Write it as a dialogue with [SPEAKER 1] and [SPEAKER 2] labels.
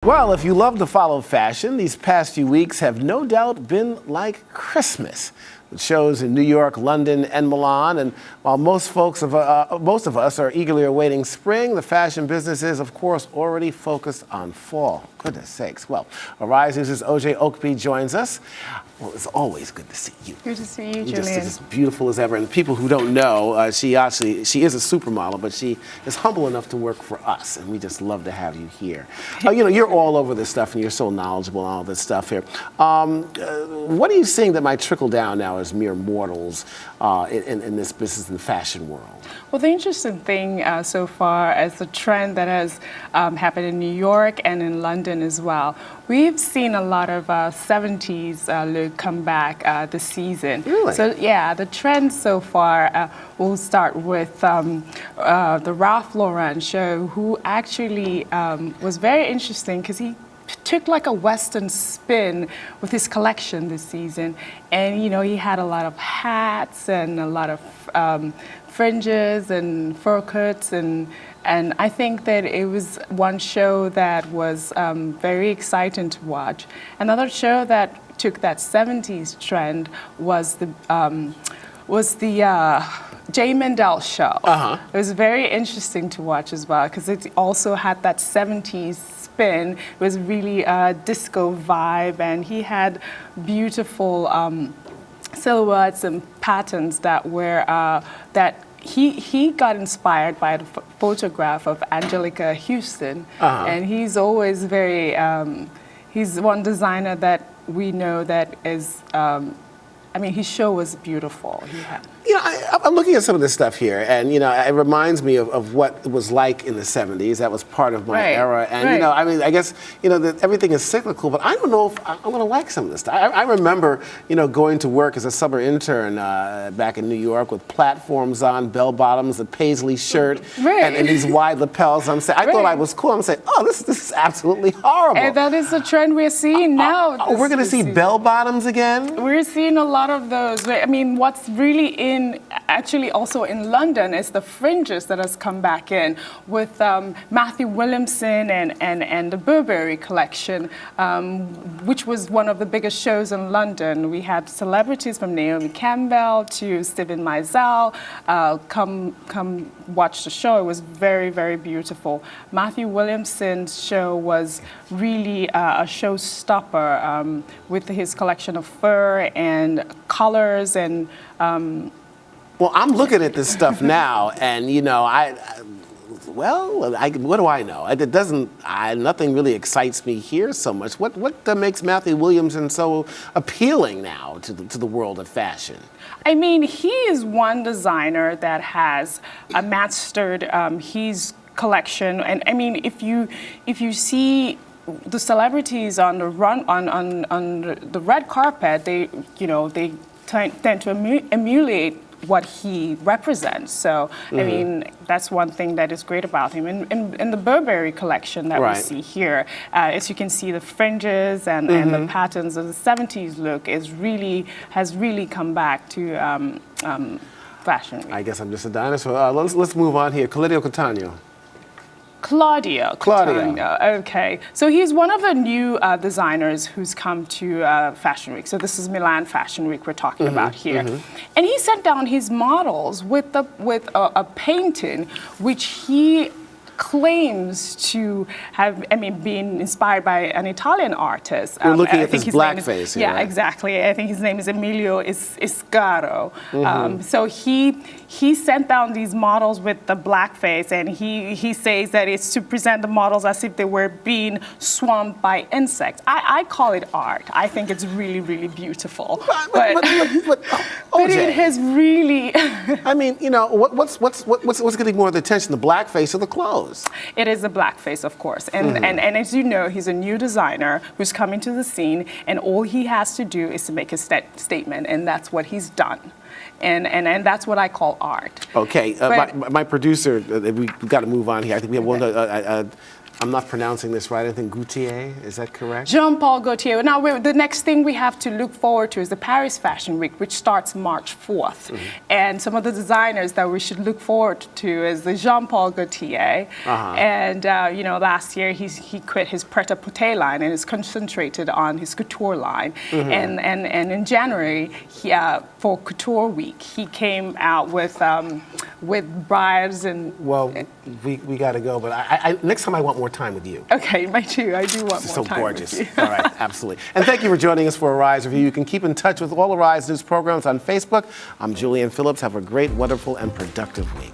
[SPEAKER 1] Well, if you love to follow fashion, these past few weeks have no doubt been like Christmas. With shows in New York, London, and Milan, and while most of us are eagerly awaiting spring, the fashion business is, of course, already focused on fall. Goodness sakes. Well, Arise News' Ojy Okpe joins us. Well, it's always good to see you.
[SPEAKER 2] Good to see you,
[SPEAKER 1] You're
[SPEAKER 2] Julian.
[SPEAKER 1] just as beautiful as ever. And people who don't know, she is a supermodel, but she is humble enough to work for us, and we just love to have you here. You're all over this stuff, and you're so knowledgeable on all this stuff here. What are you seeing that might trickle down now as mere mortals in this business in the fashion world?
[SPEAKER 2] Well, the interesting thing so far as the trend that has happened in New York and in London as well, we've seen a lot of 70s look come back this season.
[SPEAKER 1] Really?
[SPEAKER 2] So yeah, the trend so far will start with the Ralph Lauren show, who actually was very interesting because he took like a Western spin with his collection this season. And, he had a lot of hats and a lot of fringes and fur coats. And I think that it was one show that was very exciting to watch. Another show that took that 70s trend was the Jay Mendel show. It was very interesting to watch as well because it also had that 70s spin. It was really a disco vibe, and he had beautiful silhouettes and patterns that were that he got inspired by the photograph of Angelica Houston, and he's always very he's one designer that we know that is. His show was beautiful.
[SPEAKER 1] I'm looking at some of this stuff here, and it reminds me of what it was like in the '70s. That was part of my era, and I guess that everything is cyclical. But I don't know if I'm going to like some of this stuff. I remember going to work as a summer intern back in New York with platforms on, bell bottoms, a paisley shirt, and these wide lapels. I thought I was cool. I'm saying, oh, this is absolutely horrible.
[SPEAKER 2] And that is the trend we're seeing now.
[SPEAKER 1] We're going to see bell bottoms again.
[SPEAKER 2] We're seeing a lot of those. What's really actually also in London is the fringes that has come back in with Matthew Williamson and the Burberry collection, which was one of the biggest shows in London. We had celebrities from Naomi Campbell to Steven Meisel come watch the show. It was very, very beautiful. Matthew Williamson's show was really a showstopper with his collection of fur and colors and
[SPEAKER 1] well, I'm looking at this stuff now, and what do I know? It doesn't. Nothing really excites me here so much. What makes Matthew Williamson so appealing now to the world of fashion?
[SPEAKER 2] He is one designer that has mastered his collection, and if you see the celebrities on the on the red carpet, they tend to emulate what he represents. So, that's one thing that is great about him. In the Burberry collection that we see here, as you can see, the fringes and the patterns of the 70s look has really come back to fashion.
[SPEAKER 1] I guess I'm just a dinosaur. Let's move on here. Claudio
[SPEAKER 2] Cattaneo. Okay. So he's one of the new designers who's come to Fashion Week. So this is Milan Fashion Week we're talking about here. And he sent down his models with a painting which he claims to have, been inspired by an Italian artist.
[SPEAKER 1] We're looking at this blackface here.
[SPEAKER 2] Yeah, right? Exactly. I think his name is Emilio Iscaro. So he sent down these models with the blackface, and he says that it's to present the models as if they were being swamped by insects. I call it art. I think it's really, really beautiful. But it has really.
[SPEAKER 1] What's getting more of the attention, the blackface or the clothes?
[SPEAKER 2] It is the blackface, of course. And as you know, he's a new designer who's coming to the scene, and all he has to do is to make a statement, and that's what he's done. And that's what I call art.
[SPEAKER 1] Okay, my producer, we've got to move on here. I think we have one. I'm not pronouncing this right. I think Gaultier, is that correct?
[SPEAKER 2] Jean-Paul Gaultier. Now, the next thing we have to look forward to is the Paris Fashion Week, which starts March 4th. And some of the designers that we should look forward to is the Jean-Paul Gaultier. And, you know, last year he quit his pret-a-porter line and is concentrated on his couture line. And in January, for Couture Week, he came out with brides and...
[SPEAKER 1] Well, we got to go, but next time I want more time with you.
[SPEAKER 2] Okay, me too. I do want more
[SPEAKER 1] so
[SPEAKER 2] time
[SPEAKER 1] gorgeous.
[SPEAKER 2] with you.
[SPEAKER 1] All right, absolutely. And thank you for joining us for Arise Review. You can keep in touch with all Arise News programs on Facebook. I'm Julian Phillips. Have a great, wonderful, and productive week.